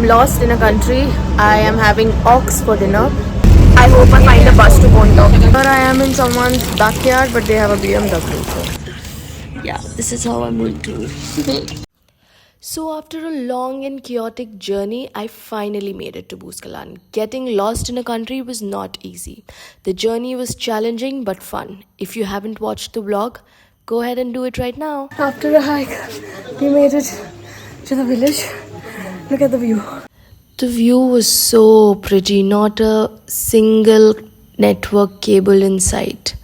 lost in a country. I am having ox for dinner. I hope I find a bus to Bontok. Here I am in someone's backyard, but they have a BMW. So yeah, this is how I'm going to. So after a long and chaotic journey, I finally made it to Buscalan. Getting lost in a country was not easy. The journey was challenging but fun. If you haven't watched the vlog, go ahead and do it right now. After a hike, we made it to the village. Look at the view. The view was so pretty, not a single network cable in sight.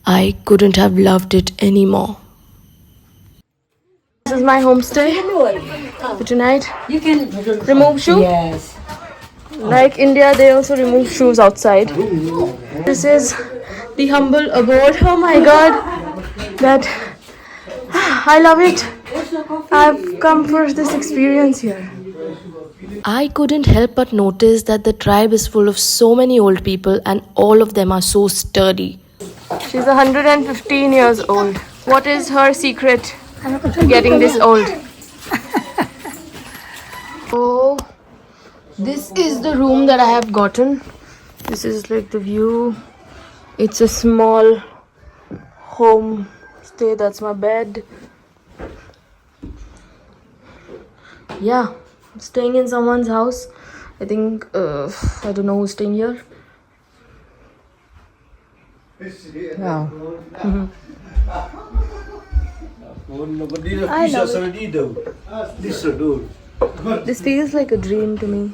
I couldn't have loved it anymore. This is my homestay for tonight. You can remove shoes. Yes. Like India, they also remove shoes outside. This is the humble abode. Oh my god. I love it. I've come for this experience here. I couldn't help but notice that the tribe is full of so many old people and all of them are so sturdy. She's 115 years old. What is her secret to getting this old? Oh, this is the room that I have gotten. This is like the view. It's a small home stay. That's my bed. Yeah, I'm staying in someone's house. I think I don't know who's staying here. Wow. I love it. This feels like a dream to me.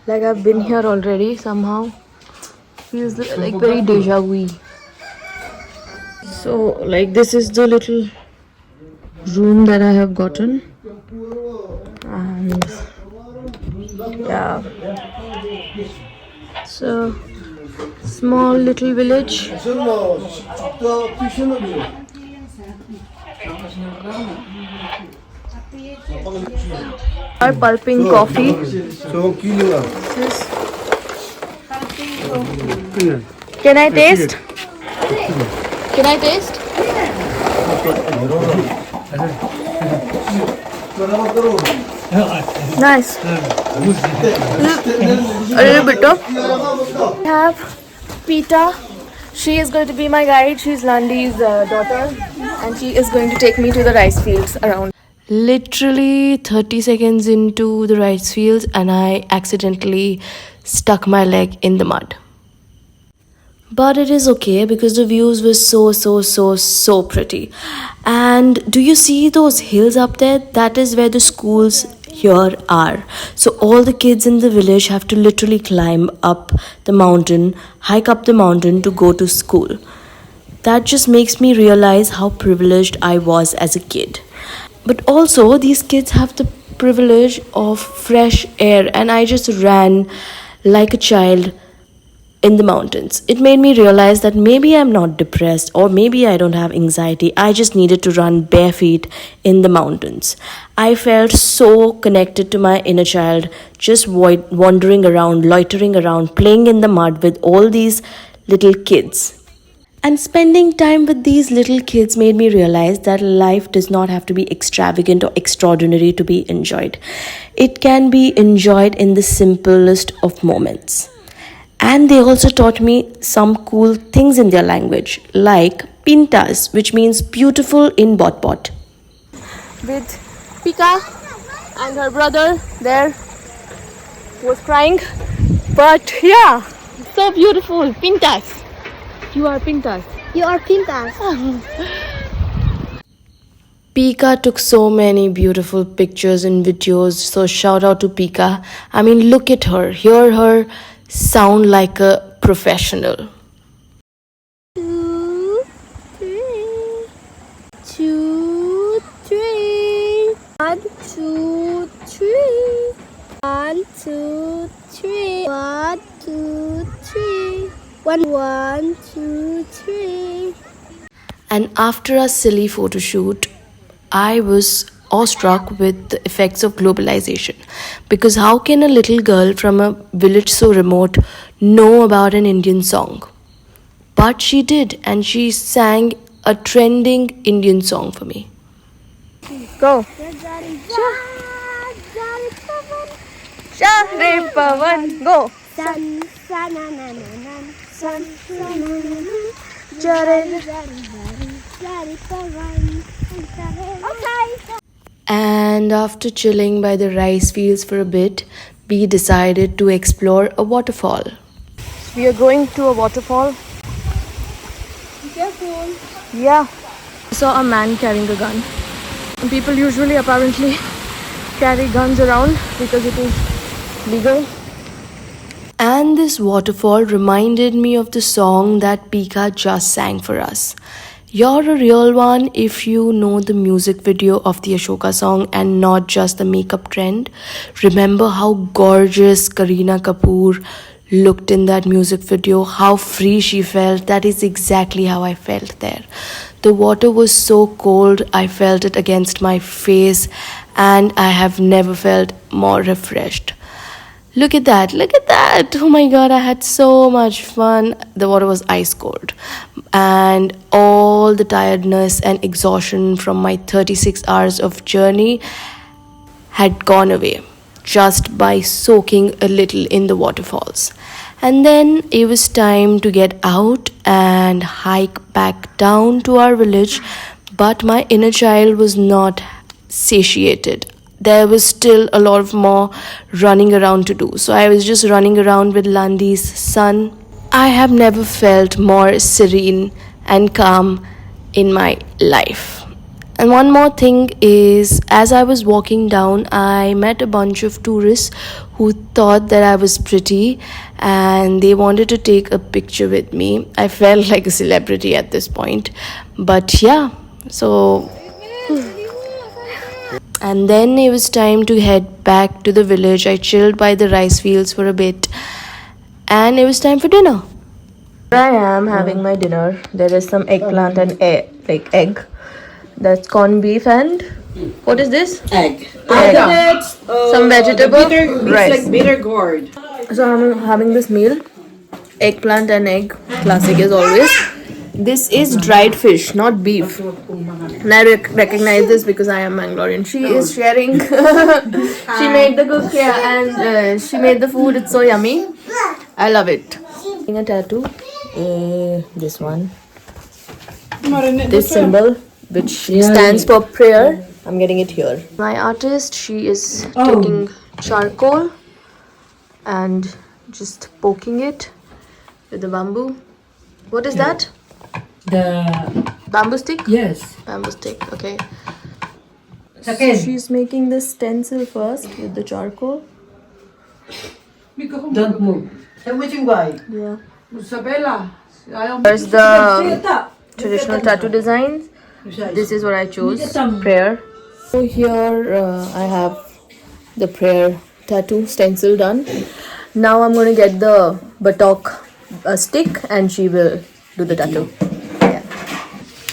Like I've been here already somehow. Feels like very deja vu. So like this is the little room that I have gotten. And yeah. So small little village. Are pulping coffee. Can I taste? Can I taste? Nice. A little bitter. I have Pita. She is going to be my guide. She's Landi's daughter, and she is going to take me to the rice fields around. Literally 30 seconds into the rice fields, and I accidentally stuck my leg in the mud. But it is okay because the views were so pretty. And do you see those hills up there? That is where the schools here are. So all the kids in the village have to literally climb up the mountain, hike up the mountain to go to school. That just makes me realize how privileged I was as a kid. But also these kids have the privilege of fresh air, and I just ran like a child in the mountains. It made me realize that maybe I'm not depressed or maybe I don't have anxiety. I just needed to run bare feet in the mountains. I felt so connected to my inner child, just wandering around, loitering around, playing in the mud with all these little kids. And spending time with these little kids made me realize that life does not have to be extravagant or extraordinary to be enjoyed. It can be enjoyed in the simplest of moments. And they also taught me some cool things in their language, like pintas, which means beautiful in Bot. With Pika and her brother there was crying. But yeah, so beautiful. Pintas. You are pintas. You are pintas. Pika took so many beautiful pictures and videos. So shout out to Pika. I mean, look at her. Hear her sound like a professional. 2, 3. 2, 3. 1, 2, 3. 1, 2, 3. 1, 2, 3. 1, 2, 3. And after a silly photo shoot, I was awestruck with the effects of globalization. Because how can a little girl from a village so remote know about an Indian song? But she did, and she sang a trending Indian song for me. Go. Share Pavan, go. Sun, sun, na, na, na, na. Sun, sun, na, na, na. Jare. Okay. And after chilling by the rice fields for a bit, we decided to explore a waterfall. We are going to a waterfall. Be careful. Yeah. I saw a man carrying a gun. People usually apparently carry guns around because it is legal. And this waterfall reminded me of the song that Pika just sang for us. You're a real one if you know the music video of the Ashoka song and not just the makeup trend. Remember how gorgeous Kareena Kapoor looked in that music video, how free she felt. That is exactly how I felt there. The water was so cold, I felt it against my face, and I have never felt more refreshed. Look at that, look at that. Oh my god, I had so much fun. The water was ice cold, and all the tiredness and exhaustion from my 36 hours of journey had gone away just by soaking a little in the waterfalls. And then it was time to get out and hike back down to our village, but my inner child was not satiated. There was still a lot of more running around to do. So I was just running around with Landi's son. I have never felt more serene and calm in my life. And one more thing is, as I was walking down, I met a bunch of tourists who thought that I was pretty and they wanted to take a picture with me. I felt like a celebrity at this point. But yeah, so... And then it was time to head back to the village. I chilled by the rice fields for a bit. And it was time for dinner. Here I am having my dinner. There is some eggplant and egg. That's corned beef and... What is this? Egg. Egg. Some vegetable. Rice. It's like bitter gourd. So I'm having this meal. Eggplant and egg. Classic as always. This is dried fish, not beef. And I recognize this because I am Mangalorean. She is sharing. She made the cook, and she made the food. It's so yummy. I love it. A tattoo. This one. This symbol, which stands for prayer. I'm getting it here. My artist, she is taking charcoal and just poking it with the bamboo. What is that? The Bamboo stick? yes. Bamboo stick, okay. So Second. she's making the stencil first with the charcoal. Don't move. Yeah. There's the traditional tattoo designs. This is what I chose. Prayer. So here I have the prayer tattoo stencil done. Now I'm going to get the buttock stick and she will do the tattoo. Yeah.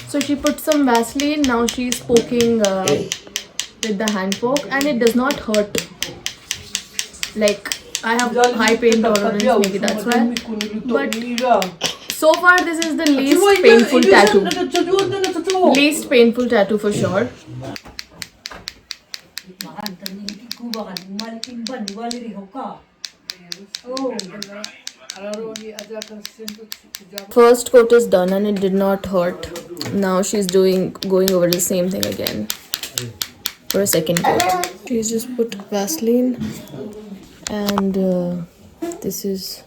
So she put some Vaseline. Now she's poking with the hand poke and it does not hurt. Like I have high pain tolerance, maybe that's why. But so far this is the least painful tattoo. Least painful tattoo for sure. First coat is done and it did not hurt. Now she's going over the same thing again for a second coat. She's just put Vaseline and this is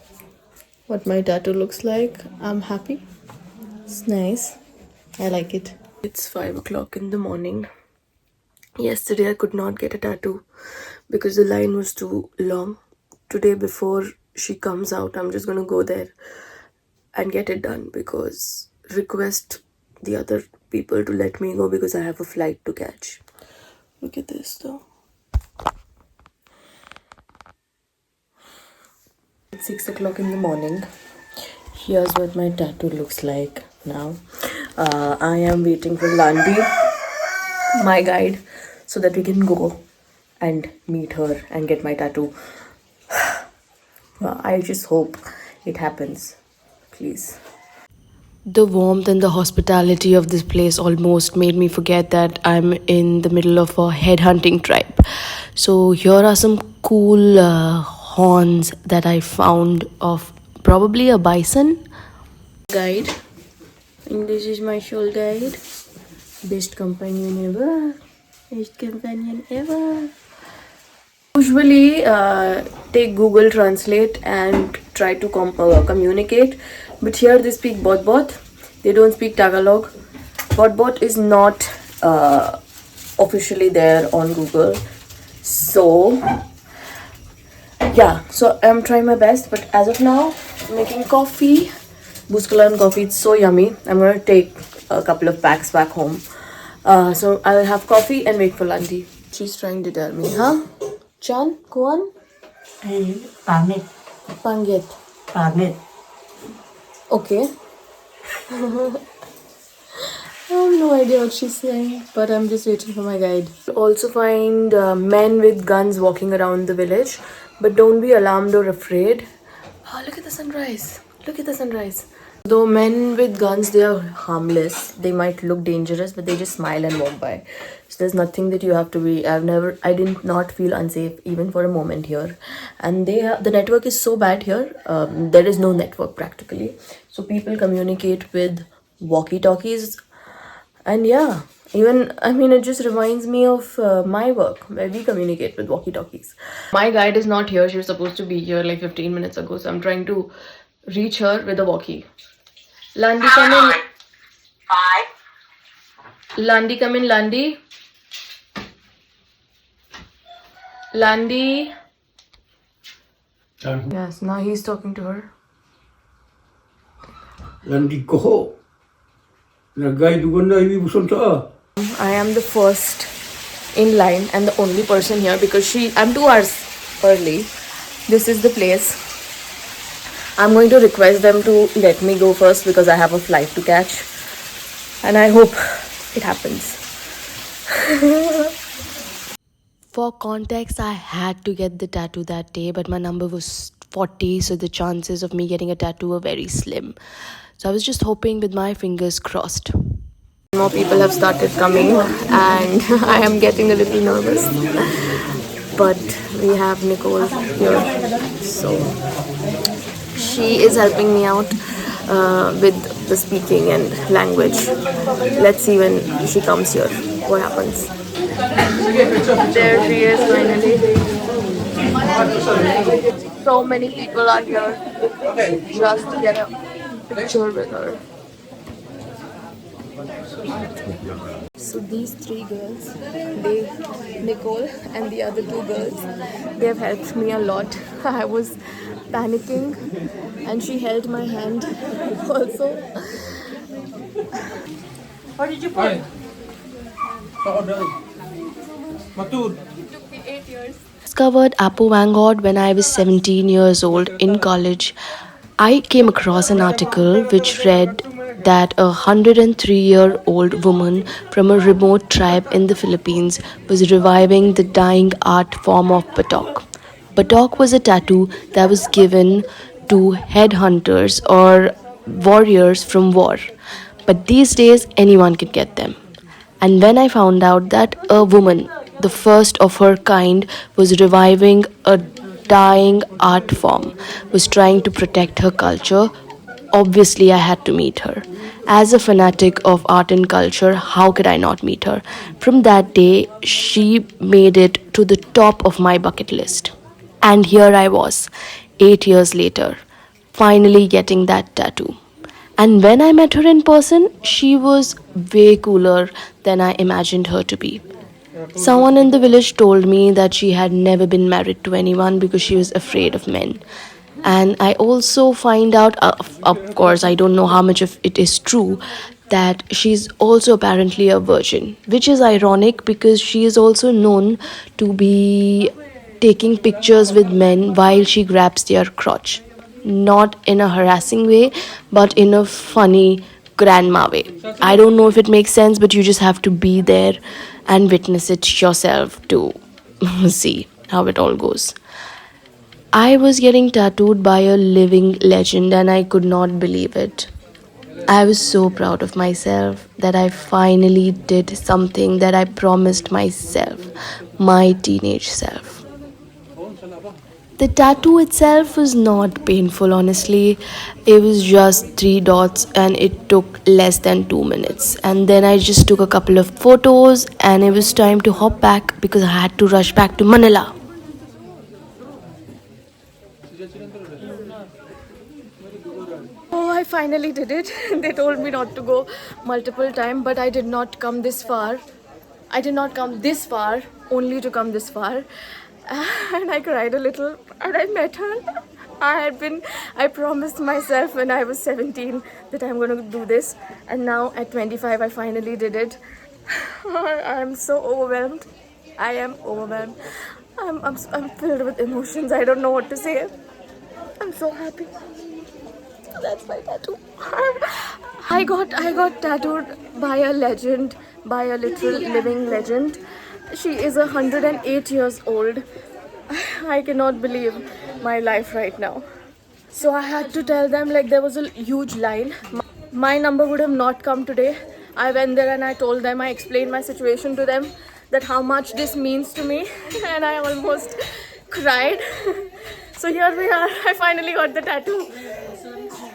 what my tattoo looks like. I'm happy. It's nice. I like it. It's 5 o'clock in the morning. Yesterday I could not get a tattoo because the line was too long. Today before she comes out, I'm just gonna go there and get it done because request the other people to let me go because I have a flight to catch. Look at this though. It's 6 o'clock in the morning. Here's what my tattoo looks like now. I am waiting for Landi, my guide, so that we can go and meet her and get my tattoo. I just hope it happens. Please. The warmth and the hospitality of this place almost made me forget that I'm in the middle of a headhunting tribe. So here are some cool horns that I found of probably a bison. Guide. And this is my show guide. Best companion ever. Best companion ever. Usually take Google Translate and try to communicate, but here they speak bot. They don't speak Tagalog. Bot is not officially there on Google, so yeah, so I'm trying my best. But as of now, making coffee, Buscalan coffee. It's so yummy. I'm gonna take a couple of packs back home. So I'll have coffee and wait for Landy. She's trying to tell me, huh? Chan, Kuan, Pangit. Pangit. Pangit. Okay. I have no idea what she's saying, but I'm just waiting for my guide. You also find men with guns walking around the village, but don't be alarmed or afraid. Oh, look at the sunrise. Look at the sunrise. Though men with guns, they are harmless. They might look dangerous, but they just smile and walk by. So there's nothing that you have to be. I did not feel unsafe even for a moment here. And the network is so bad here. There is no network practically. So people communicate with walkie-talkies. And yeah, it just reminds me of my work where we communicate with walkie-talkies. My guide is not here. She was supposed to be here like 15 minutes ago. So I'm trying to reach her with a walkie. Landy, come in. Hi. Landy, come in, Landy. Landy. Yes, now he's talking to her. Landy ko. Nagay dugon na ibi buson sa. I am the first in line and the only person here because I'm 2 hours early. This is the place. I'm going to request them to let me go first because I have a flight to catch. And I hope it happens. For context, I had to get the tattoo that day, but my number was 40, so the chances of me getting a tattoo were very slim. So I was just hoping with my fingers crossed. More people have started coming and I am getting a little nervous. But we have Nicole here, so she is helping me out with the speaking and language. Let's see when she comes here what happens. There she is finally. So many people are here just to get a picture with her. So these 3 girls, Nicole and the other 2 girls, they have helped me a lot. I was panicking and she held my hand also. What did you put? Discovered Apo Whang-Od when I was 17 years old in college. I came across an article which read that a 103-year-old woman from a remote tribe in the Philippines was reviving the dying art form of Batok. Batok was a tattoo that was given to headhunters or warriors from war. But these days, anyone can get them. And when I found out that a woman, the first of her kind, was reviving a dying art form, was trying to protect her culture, obviously I had to meet her. As a fanatic of art and culture, how could I not meet her? From that day, she made it to the top of my bucket list. And here I was, 8 years later, finally getting that tattoo. And when I met her in person, she was way cooler than I imagined her to be. Someone in the village told me that she had never been married to anyone because she was afraid of men. And I also find out, of course, I don't know how much of it is true, that she's also apparently a virgin, which is ironic because she is also known to be taking pictures with men while she grabs their crotch. Not in a harassing way, but in a funny grandma way. I don't know if it makes sense, but you just have to be there and witness it yourself to see how it all goes. I was getting tattooed by a living legend and I could not believe it. I was so proud of myself that I finally did something that I promised myself, my teenage self. The tattoo itself was not painful, honestly. It was just 3 dots and it took less than 2 minutes. And then I just took a couple of photos and it was time to hop back because I had to rush back to Manila. Oh, I finally did it. They told me not to go multiple times, but I did not come this far. I did not come this far only to come this far. And I cried a little and I met her. I promised myself when I was 17 that I'm going to do this. And now at 25, I finally did it. I'm so overwhelmed. I am overwhelmed. I'm filled with emotions. I don't know what to say. I'm so happy. That's my tattoo. I got tattooed by a legend, by a literal living legend. She is 108 years old. I cannot believe my life right now. So I had to tell them, like, there was a huge line. My number would have not come today. I went there and I told them, I explained my situation to them, that how much this means to me, and I almost cried. So here we are. I finally got the tattoo.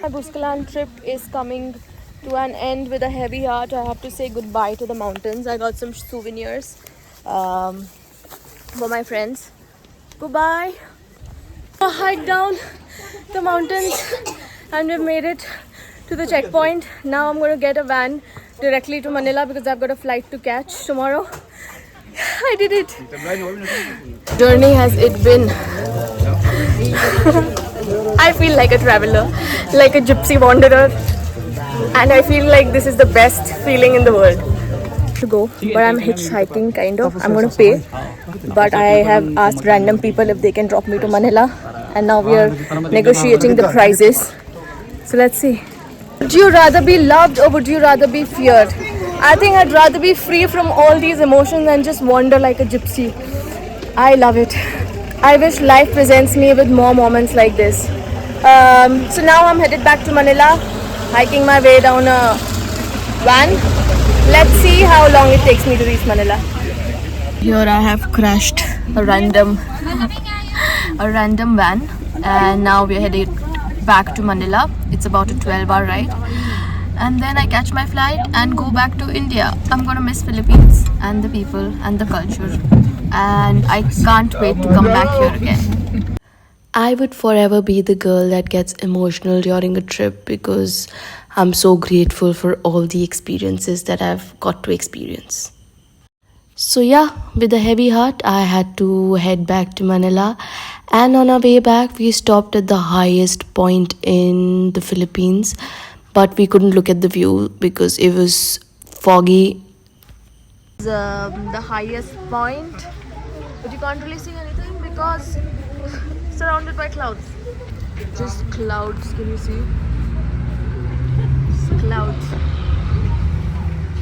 My Buscalan trip is coming to an end with a heavy heart. I have to say goodbye to the mountains. I got some souvenirs for my friends. Goodbye. I hiked down the mountains and we've made it to the checkpoint. Now I'm going to get a van directly to Manila because I've got a flight to catch tomorrow. I did it. Journey has it been? I feel like a traveler, like a gypsy wanderer, and I feel like this is the best feeling in the world. To go, but I'm hitchhiking kind of. I'm going to pay, but I have asked random people if they can drop me to Manila, and now we are negotiating the prices. So let's see. Would you rather be loved or would you rather be feared? I think I'd rather be free from all these emotions and just wander like a gypsy. I love it. I wish life presents me with more moments like this. So now I'm headed back to Manila, hiking my way down a van. Let's see how long it takes me to reach Manila. Here I have crashed a random van, and now we're headed back to Manila. It's about a 12-hour ride, and then I catch my flight and go back to India. I'm gonna miss Philippines and the people and the culture, and I can't wait to come back here again. I would forever be the girl that gets emotional during a trip because I'm so grateful for all the experiences that I've got to experience. So yeah, with a heavy heart, I had to head back to Manila, and on our way back, we stopped at the highest point in the Philippines, but we couldn't look at the view because it was foggy. The highest point, but you can't really see anything because it's surrounded by clouds. Just clouds, can you see? It's clouds.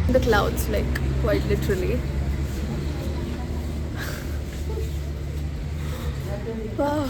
The clouds, like, quite literally. Wow.